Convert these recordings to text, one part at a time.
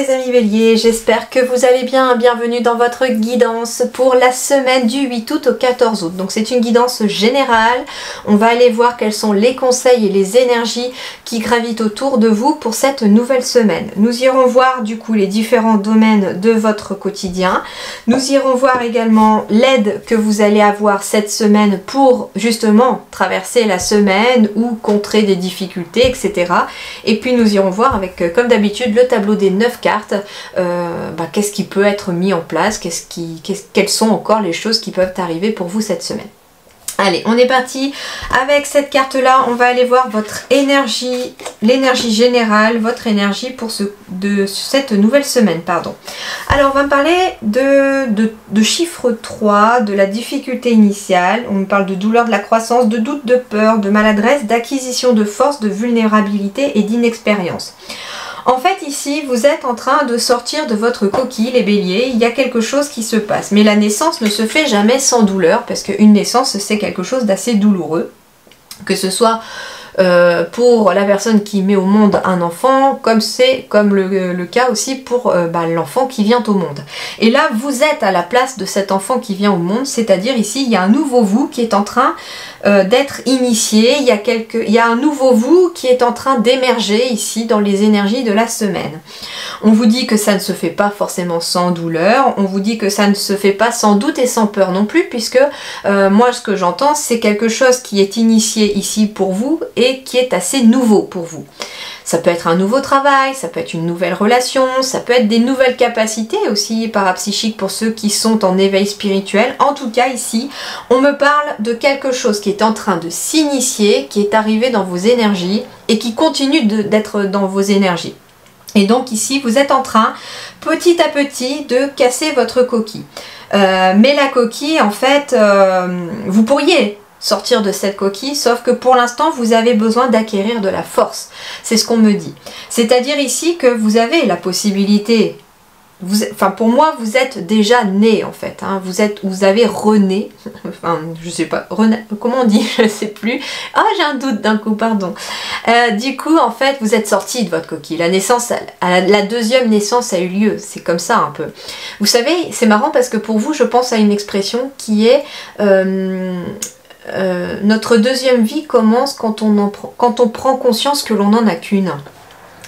les amis Bélier, j'espère que vous allez bien. Bienvenue dans votre guidance pour la semaine du 8 août au 14 août. Donc c'est une guidance générale. On va aller voir quels sont les conseils et les énergies qui gravitent autour de vous pour cette nouvelle semaine. Nous irons voir du coup les différents domaines de votre quotidien. Nous irons voir également l'aide que vous allez avoir cette semaine pour justement traverser la semaine ou contrer des difficultés, etc. Et puis nous irons voir avec, comme d'habitude, le tableau des 9 cartes, qu'est-ce qui peut être mis en place, quelles sont encore les choses qui peuvent arriver pour vous cette semaine. Allez, on est parti avec cette carte-là. On va aller voir votre énergie, l'énergie générale, votre énergie pour cette nouvelle semaine, pardon. Alors, on va me parler de chiffre 3, de la difficulté initiale. On me parle de douleur de la croissance, de doute, de peur, de maladresse, d'acquisition de force, de vulnérabilité et d'inexpérience. En fait, ici, vous êtes en train de sortir de votre coquille, les béliers. Il y a quelque chose qui se passe. Mais la naissance ne se fait jamais sans douleur, parce qu'une naissance, c'est quelque chose d'assez douloureux. Que ce soit pour la personne qui met au monde un enfant, comme c'est comme le cas aussi pour l'enfant qui vient au monde. Et là, vous êtes à la place de cet enfant qui vient au monde, c'est-à-dire ici, il y a un nouveau vous qui est en train d'être initié, il y a un nouveau vous qui est en train d'émerger ici dans les énergies de la semaine. On vous dit que ça ne se fait pas forcément sans douleur, on vous dit que ça ne se fait pas sans doute et sans peur non plus, puisque moi ce que j'entends c'est quelque chose qui est initié ici pour vous et qui est assez nouveau pour vous. Ça peut être un nouveau travail, ça peut être une nouvelle relation, ça peut être des nouvelles capacités aussi parapsychiques pour ceux qui sont en éveil spirituel. En tout cas ici, on me parle de quelque chose qui est en train de s'initier, qui est arrivé dans vos énergies et qui continue d'être dans vos énergies. Et donc ici, vous êtes en train, petit à petit, de casser votre coquille. Mais la coquille, en fait, vous pourriez sortir de cette coquille, sauf que pour l'instant vous avez besoin d'acquérir de la force, c'est ce qu'on me dit. C'est-à-dire ici que vous avez la possibilité, pour moi vous êtes déjà né en fait, hein. Vous avez rené, je sais pas, comment on dit, je sais plus, j'ai un doute d'un coup, pardon. Du coup en fait vous êtes sorti de votre coquille, la naissance, la deuxième naissance a eu lieu, c'est comme ça un peu. Vous savez, c'est marrant parce que pour vous je pense à une expression qui est notre deuxième vie commence quand on prend conscience que l'on n'en a qu'une.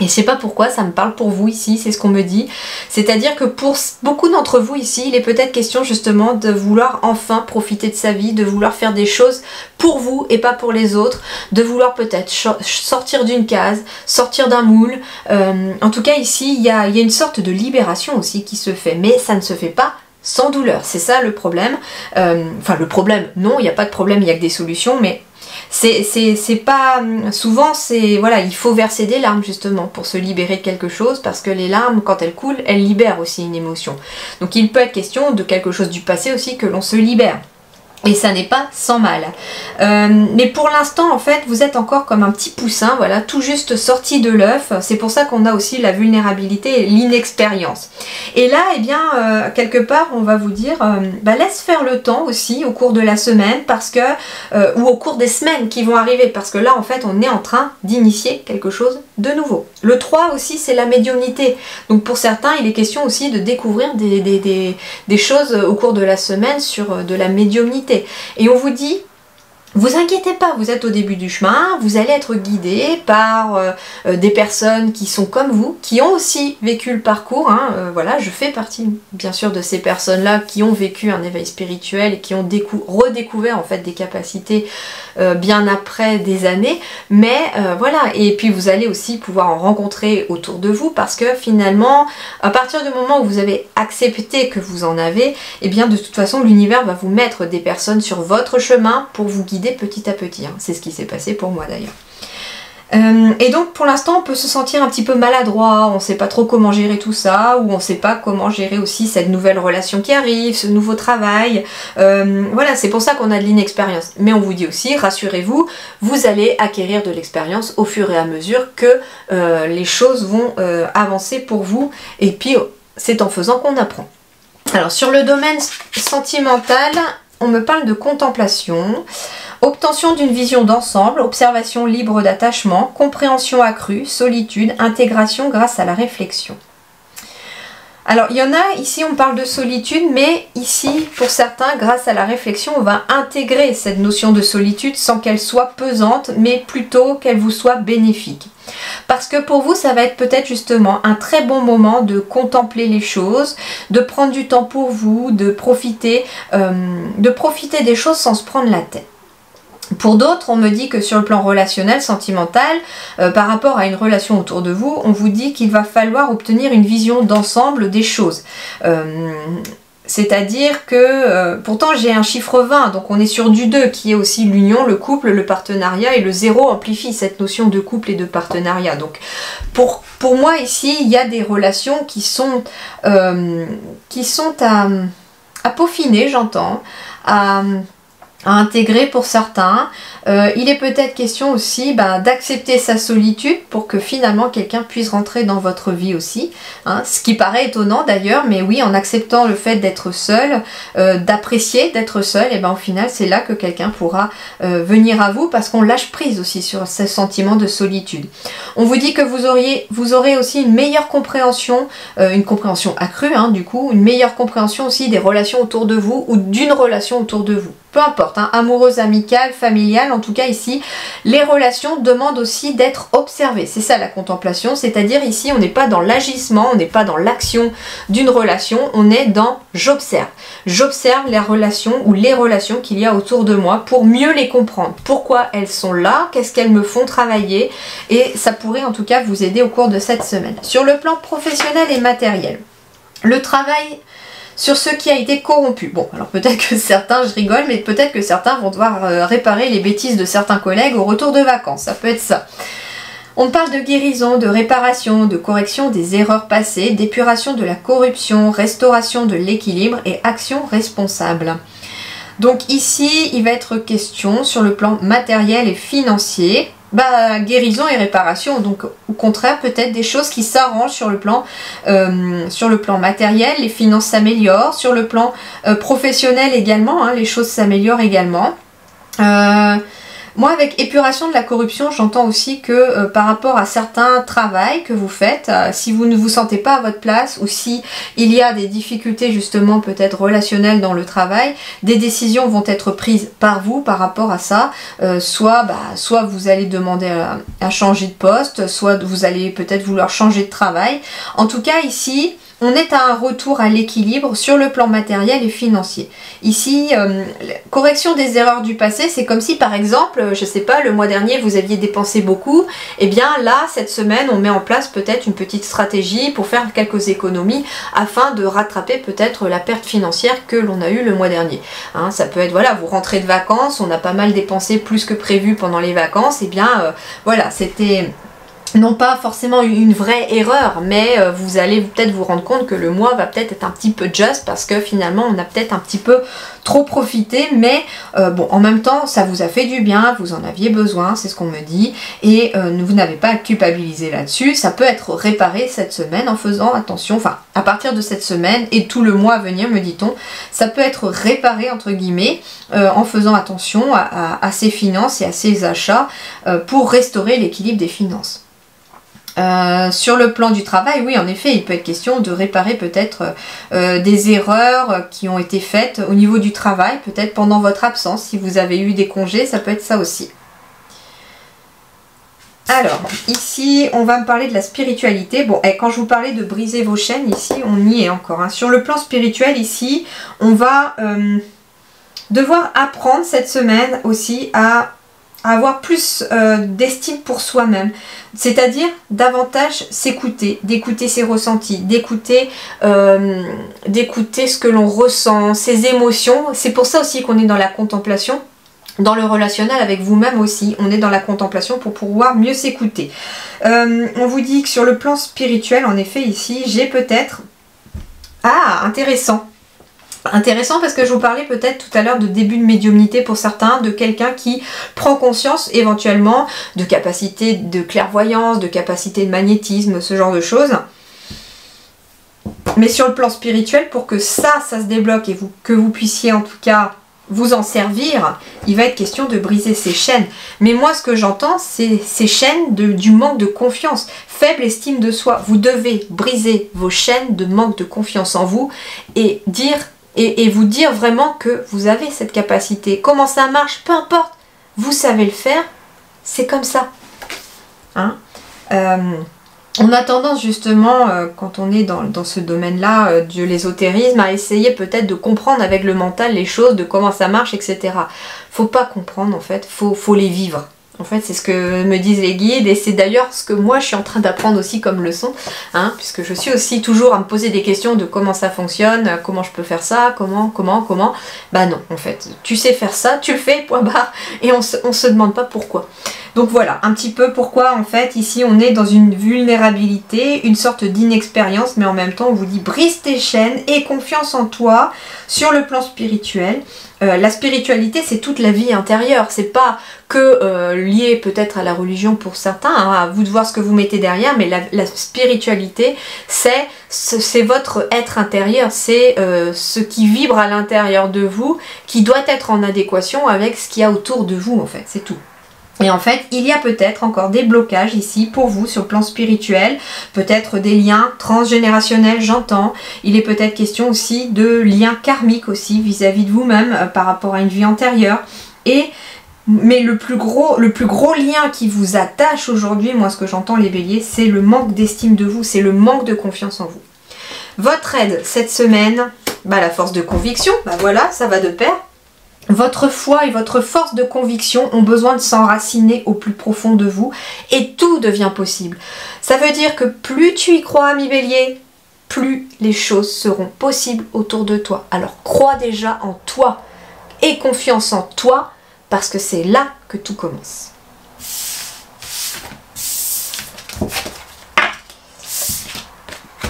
Et je sais pas pourquoi, ça me parle pour vous ici, c'est ce qu'on me dit. C'est-à-dire que pour beaucoup d'entre vous ici, il est peut-être question justement de vouloir enfin profiter de sa vie, de vouloir faire des choses pour vous et pas pour les autres, de vouloir peut-être sortir d'une case, sortir d'un moule. En tout cas ici, il y a une sorte de libération aussi qui se fait, mais ça ne se fait pas sans douleur, c'est ça le problème. Le problème, non, il n'y a pas de problème, il n'y a que des solutions, mais c'est pas... Souvent, voilà, il faut verser des larmes justement pour se libérer de quelque chose, parce que les larmes, quand elles coulent, elles libèrent aussi une émotion. Donc il peut être question de quelque chose du passé aussi que l'on se libère. Et ça n'est pas sans mal. Mais pour l'instant, en fait, vous êtes encore comme un petit poussin, voilà, tout juste sorti de l'œuf. C'est pour ça qu'on a aussi la vulnérabilité et l'inexpérience. Et là, eh bien, quelque part, on va vous dire, laisse faire le temps aussi au cours de la semaine, parce que, ou au cours des semaines qui vont arriver, parce que là, en fait, on est en train d'initier quelque chose de nouveau. Le 3 aussi, c'est la médiumnité. Donc pour certains, il est question aussi de découvrir des choses au cours de la semaine sur de la médiumnité. Et on vous dit, vous inquiétez pas, vous êtes au début du chemin, vous allez être guidé par des personnes qui sont comme vous, qui ont aussi vécu le parcours, hein. Voilà, je fais partie bien sûr de ces personnes-là qui ont vécu un éveil spirituel et qui ont redécouvert en fait des capacités bien après des années, mais voilà, et puis vous allez aussi pouvoir en rencontrer autour de vous, parce que finalement, à partir du moment où vous avez accepté que vous en avez, et bien de toute façon l'univers va vous mettre des personnes sur votre chemin pour vous guider petit à petit, hein. C'est ce qui s'est passé pour moi d'ailleurs. Et donc pour l'instant on peut se sentir un petit peu maladroit, on ne sait pas trop comment gérer tout ça, ou on ne sait pas comment gérer aussi cette nouvelle relation qui arrive, ce nouveau travail. Voilà, c'est pour ça qu'on a de l'inexpérience. Mais on vous dit aussi, rassurez-vous, vous allez acquérir de l'expérience au fur et à mesure que les choses vont avancer pour vous, et puis c'est en faisant qu'on apprend. Alors sur le domaine sentimental, on me parle de contemplation, obtention d'une vision d'ensemble, observation libre d'attachement, compréhension accrue, solitude, intégration grâce à la réflexion. Alors, il y en a, ici on parle de solitude, mais ici, pour certains, grâce à la réflexion, on va intégrer cette notion de solitude sans qu'elle soit pesante, mais plutôt qu'elle vous soit bénéfique. Parce que pour vous, ça va être peut-être justement un très bon moment de contempler les choses, de prendre du temps pour vous, de profiter des choses sans se prendre la tête. Pour d'autres, on me dit que sur le plan relationnel, sentimental, par rapport à une relation autour de vous, on vous dit qu'il va falloir obtenir une vision d'ensemble des choses. C'est-à-dire que, pourtant j'ai un chiffre 20, donc on est sur du 2, qui est aussi l'union, le couple, le partenariat, et le 0 amplifie cette notion de couple et de partenariat. Donc pour moi ici, il y a des relations qui sont à peaufiner, j'entends, à intégrer pour certains. Il est peut-être question aussi d'accepter sa solitude pour que finalement quelqu'un puisse rentrer dans votre vie aussi. Hein, ce qui paraît étonnant d'ailleurs, mais oui, en acceptant le fait d'être seul, d'apprécier d'être seul, et au final c'est là que quelqu'un pourra venir à vous parce qu'on lâche prise aussi sur ce sentiment de solitude. On vous dit que vous aurez aussi une meilleure compréhension, une compréhension accrue du coup, une meilleure compréhension aussi des relations autour de vous ou d'une relation autour de vous. Peu importe, amoureuse, amicale, familiale, en tout cas ici, les relations demandent aussi d'être observées. C'est ça la contemplation, c'est-à-dire ici on n'est pas dans l'agissement, on n'est pas dans l'action d'une relation, on est dans j'observe. J'observe les relations ou les relations qu'il y a autour de moi pour mieux les comprendre. Pourquoi elles sont là, qu'est-ce qu'elles me font travailler, et ça pourrait en tout cas vous aider au cours de cette semaine. Sur le plan professionnel et matériel, le travail sur ce qui a été corrompu. Bon, alors peut-être que certains, je rigole, mais peut-être que certains vont devoir réparer les bêtises de certains collègues au retour de vacances. Ça peut être ça. On parle de guérison, de réparation, de correction des erreurs passées, d'épuration de la corruption, restauration de l'équilibre et action responsable. Donc ici, il va être question sur le plan matériel et financier. Guérison et réparation, donc au contraire peut-être des choses qui s'arrangent sur le plan matériel, les finances s'améliorent, sur le plan professionnel également, les choses s'améliorent également. Moi, avec épuration de la corruption, j'entends aussi que par rapport à certains travails que vous faites, si vous ne vous sentez pas à votre place ou si il y a des difficultés justement peut-être relationnelles dans le travail, des décisions vont être prises par vous par rapport à ça. Soit vous allez demander à changer de poste, soit vous allez peut-être vouloir changer de travail. En tout cas, ici, on est à un retour à l'équilibre sur le plan matériel et financier. Ici, correction des erreurs du passé, c'est comme si par exemple, je sais pas, le mois dernier vous aviez dépensé beaucoup, et bien là, cette semaine, on met en place peut-être une petite stratégie pour faire quelques économies afin de rattraper peut-être la perte financière que l'on a eue le mois dernier. Ça peut être, voilà, vous rentrez de vacances, on a pas mal dépensé plus que prévu pendant les vacances, et bien voilà, c'était non pas forcément une vraie erreur, mais vous allez peut-être vous rendre compte que le mois va peut-être être un petit peu juste parce que finalement on a peut-être un petit peu trop profité, mais bon, en même temps ça vous a fait du bien, vous en aviez besoin, c'est ce qu'on me dit, et vous n'avez pas à culpabiliser là-dessus. Ça peut être réparé cette semaine en faisant attention, enfin à partir de cette semaine et tout le mois à venir, me dit-on, ça peut être réparé entre guillemets en faisant attention à ses finances et à ses achats pour restaurer l'équilibre des finances. Sur le plan du travail, oui, en effet, il peut être question de réparer peut-être des erreurs qui ont été faites au niveau du travail, peut-être pendant votre absence, si vous avez eu des congés, ça peut être ça aussi. Alors, ici, on va me parler de la spiritualité. Bon, quand je vous parlais de briser vos chaînes, ici, on y est encore. Sur le plan spirituel, ici, on va devoir apprendre cette semaine aussi à avoir plus d'estime pour soi-même, c'est-à-dire davantage s'écouter, d'écouter ses ressentis, d'écouter ce que l'on ressent, ses émotions. C'est pour ça aussi qu'on est dans la contemplation, dans le relationnel avec vous-même aussi, on est dans la contemplation pour pouvoir mieux s'écouter. On vous dit que sur le plan spirituel, en effet ici, j'ai peut-être... Ah, intéressant. Intéressant parce que je vous parlais peut-être tout à l'heure de début de médiumnité pour certains, de quelqu'un qui prend conscience éventuellement de capacité de clairvoyance, de capacité de magnétisme, ce genre de choses. Mais sur le plan spirituel, pour que ça se débloque et que vous puissiez en tout cas vous en servir, il va être question de briser ces chaînes. Mais moi, ce que j'entends, c'est ces chaînes du manque de confiance, faible estime de soi. Vous devez briser vos chaînes de manque de confiance en vous et vous dire vraiment que vous avez cette capacité. Comment ça marche, peu importe, vous savez le faire, c'est comme ça. Hein, on a tendance justement, quand on est dans ce domaine-là de l'ésotérisme, à essayer peut-être de comprendre avec le mental les choses, de comment ça marche, etc. Faut pas comprendre en fait, faut les vivre. En fait, c'est ce que me disent les guides et c'est d'ailleurs ce que moi je suis en train d'apprendre aussi comme leçon, hein, puisque je suis aussi toujours à me poser des questions de comment ça fonctionne, comment je peux faire ça, comment. Bah non, en fait, tu sais faire ça, tu le fais, point barre, et on se demande pas pourquoi. Donc voilà, un petit peu pourquoi en fait ici on est dans une vulnérabilité, une sorte d'inexpérience, mais en même temps on vous dit brise tes chaînes et confiance en toi sur le plan spirituel. La spiritualité, c'est toute la vie intérieure, c'est pas que lié peut-être à la religion pour certains, hein, à vous de voir ce que vous mettez derrière, mais la spiritualité, c'est votre être intérieur, c'est ce qui vibre à l'intérieur de vous, qui doit être en adéquation avec ce qu'il y a autour de vous en fait, c'est tout. Et en fait, il y a peut-être encore des blocages ici pour vous sur le plan spirituel, peut-être des liens transgénérationnels, j'entends. Il est peut-être question aussi de liens karmiques aussi vis-à-vis de vous-même par rapport à une vie antérieure. Mais le plus gros lien qui vous attache aujourd'hui, moi ce que j'entends les béliers, c'est le manque d'estime de vous, c'est le manque de confiance en vous. Votre aide cette semaine, la force de conviction, voilà, ça va de pair. Votre foi et votre force de conviction ont besoin de s'enraciner au plus profond de vous et tout devient possible. Ça veut dire que plus tu y crois, ami Bélier, plus les choses seront possibles autour de toi. Alors crois déjà en toi et confiance en toi parce que c'est là que tout commence.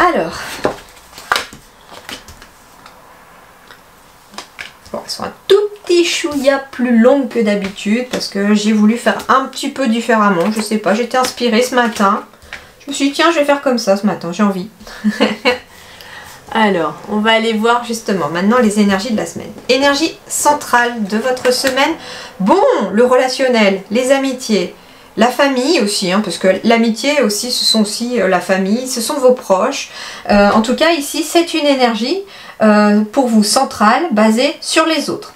Alors, bon, elles sont un tout petit chouïa plus longues que d'habitude parce que j'ai voulu faire un petit peu différemment. Je sais pas, j'étais inspirée ce matin. Je me suis dit, tiens, je vais faire comme ça ce matin, j'ai envie. Alors, on va aller voir justement maintenant les énergies de la semaine. Énergie centrale de votre semaine. Bon, le relationnel, les amitiés, la famille aussi, hein, parce que l'amitié aussi, ce sont aussi la famille, ce sont vos proches. En tout cas, ici, c'est une énergie pour vous centrale, basée sur les autres.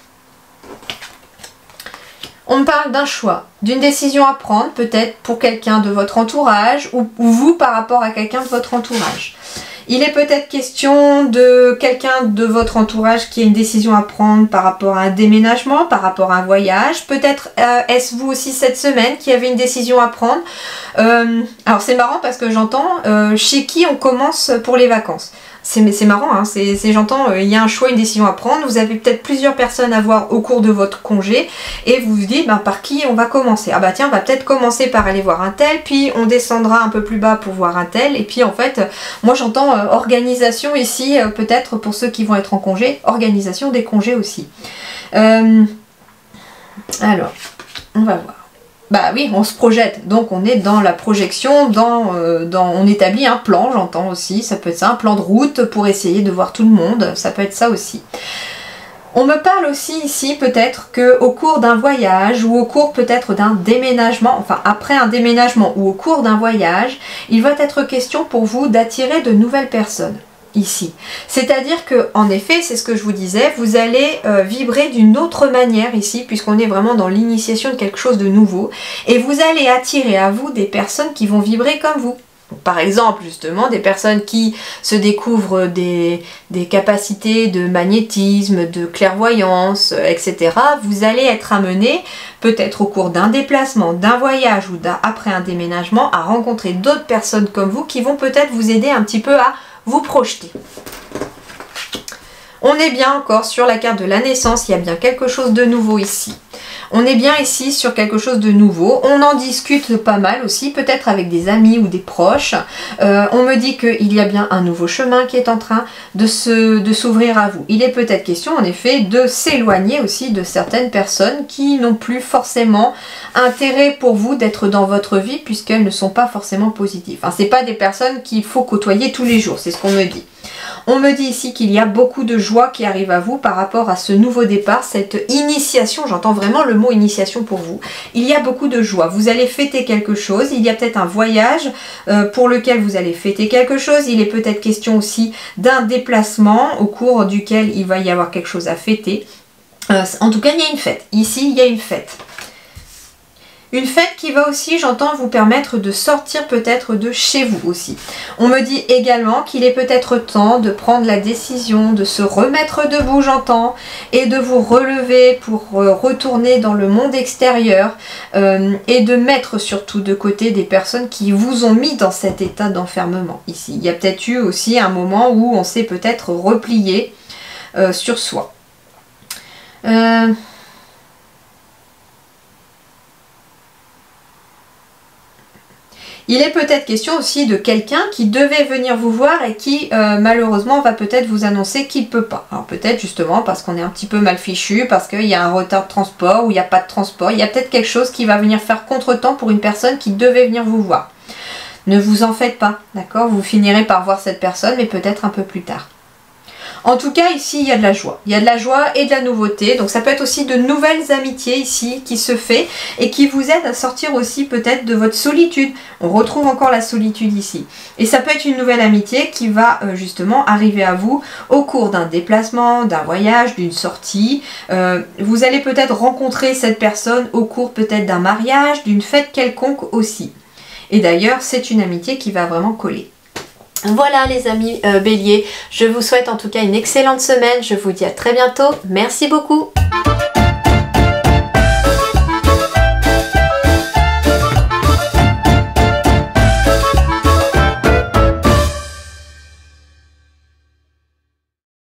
On me parle d'un choix, d'une décision à prendre, peut-être pour quelqu'un de votre entourage ou vous par rapport à quelqu'un de votre entourage. Il est peut-être question de quelqu'un de votre entourage qui a une décision à prendre par rapport à un déménagement, par rapport à un voyage. Peut-être est-ce vous aussi cette semaine qui avez une décision à prendre. Alors c'est marrant parce que j'entends chez qui on commence pour les vacances. C'est marrant, hein, j'entends, il y a un choix, une décision à prendre, vous avez peut-être plusieurs personnes à voir au cours de votre congé et vous vous dites par qui on va commencer. Ah bah tiens, on va peut-être commencer par aller voir un tel, puis on descendra un peu plus bas pour voir un tel, et puis en fait, moi j'entends organisation ici, peut-être pour ceux qui vont être en congé, organisation des congés aussi. Alors, on va voir. Bah oui, on se projette, donc on est dans la projection, on établit un plan, j'entends aussi, ça peut être ça, un plan de route pour essayer de voir tout le monde, ça peut être ça aussi. On me parle aussi ici peut-être qu'au cours d'un voyage ou au cours peut-être d'un déménagement, enfin après un déménagement ou au cours d'un voyage, il va être question pour vous d'attirer de nouvelles personnes. Ici. C'est-à-dire que, en effet, c'est ce que je vous disais, vous allez vibrer d'une autre manière ici, puisqu'on est vraiment dans l'initiation de quelque chose de nouveau, et vous allez attirer à vous des personnes qui vont vibrer comme vous. Par exemple, justement, des personnes qui se découvrent des capacités de magnétisme, de clairvoyance, etc. Vous allez être amené, peut-être au cours d'un déplacement, d'un voyage ou après un déménagement, à rencontrer d'autres personnes comme vous qui vont peut-être vous aider un petit peu à vous projeter. On est bien encore sur la carte de la naissance, il y a bien quelque chose de nouveau ici. On est bien ici sur quelque chose de nouveau, on en discute pas mal aussi, peut-être avec des amis ou des proches. On me dit qu'il y a bien un nouveau chemin qui est en train de s'ouvrir à vous. Il est peut-être question en effet de s'éloigner aussi de certaines personnes qui n'ont plus forcément intérêt pour vous d'être dans votre vie puisqu'elles ne sont pas forcément positives. Enfin, c'est pas des personnes qu'il faut côtoyer tous les jours, c'est ce qu'on me dit. On me dit ici qu'il y a beaucoup de joie qui arrive à vous par rapport à ce nouveau départ, cette initiation, j'entends vraiment le mot initiation pour vous. Il y a beaucoup de joie, vous allez fêter quelque chose, il y a peut-être un voyage pour lequel vous allez fêter quelque chose, il est peut-être question aussi d'un déplacement au cours duquel il va y avoir quelque chose à fêter. En tout cas, il y a une fête. Ici, il y a une fête. Une fête qui va aussi, j'entends, vous permettre de sortir peut-être de chez vous aussi. On me dit également qu'il est peut-être temps de prendre la décision de se remettre debout, j'entends, et de vous relever pour retourner dans le monde extérieur et de mettre surtout de côté des personnes qui vous ont mis dans cet état d'enfermement ici. Il y a peut-être eu aussi un moment où on s'est peut-être replié sur soi. Il est peut-être question aussi de quelqu'un qui devait venir vous voir et qui malheureusement va peut-être vous annoncer qu'il ne peut pas. Alors peut-être justement parce qu'on est un petit peu mal fichu, parce qu'il y a un retard de transport ou il n'y a pas de transport. Il y a peut-être quelque chose qui va venir faire contretemps pour une personne qui devait venir vous voir. Ne vous en faites pas, d'accord? Vous finirez par voir cette personne, mais peut-être un peu plus tard. En tout cas, ici, il y a de la joie. Il y a de la joie et de la nouveauté. Donc, ça peut être aussi de nouvelles amitiés ici qui se fait et qui vous aident à sortir aussi peut-être de votre solitude. On retrouve encore la solitude ici. Et ça peut être une nouvelle amitié qui va justement arriver à vous au cours d'un déplacement, d'un voyage, d'une sortie. Vous allez peut-être rencontrer cette personne au cours peut-être d'un mariage, d'une fête quelconque aussi. Et d'ailleurs, c'est une amitié qui va vraiment coller. Voilà les amis béliers, je vous souhaite en tout cas une excellente semaine, je vous dis à très bientôt, merci beaucoup.